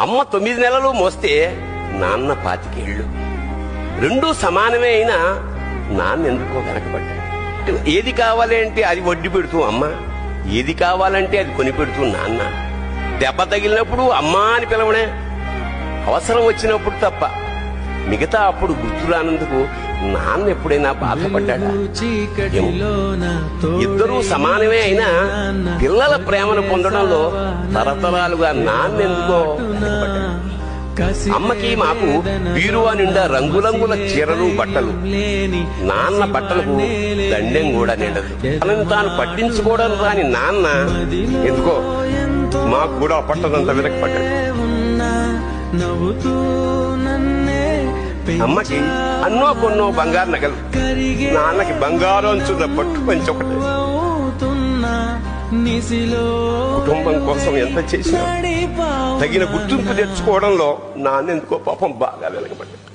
అమ్మ 9 నెలలు మోస్తే నాన్న 25 ఏళ్ళు. రెండూ సమానమే అయినా నాన్న ఎందుకో వెనకబడ్డాడు. ఏది కావాలి అంటే అది వడ్డీ పెడుతూ అమ్మ, ఏది కావాలంటే అది కొని పెడుతూ నాన్న. దెబ్బ తగిలినప్పుడు అమ్మా అని పిలవనే, అవసరం వచ్చినప్పుడు తప్ప. మిగతా అప్పుడు గుర్తురానందుకు నాన్న ఎప్పుడైనా బాధపడ్డాడా? ఇద్దరూ సమానమే అయినా పిల్లల ప్రేమను పొందడంలో తరతరాలుగా నాన్నెందుకో వెనకబడ్డాడు. అమ్మకి మాకు బీరువా నిండా రంగురంగుల చీరలు బట్టలు, నాన్న బట్టలకు దండెం కూడా నిండదు. తనని తాను పట్టించుకోవడం రాని నాన్న ఎందుకో మాకు కూడా పట్టదంత వెనకపడ్డాడు. అమ్మకి అన్నో కొన్నో బంగారు నగలు, నాన్నకి బంగారం అంచున్న పట్టు పంచి ఒకటి. కుటుంబం కోసం ఎంత చేసినా తగిన గుర్తింపు తెచ్చుకోవడంలో నాన్నెందుకో పాపం బాగా వెనకబడ్డాడు.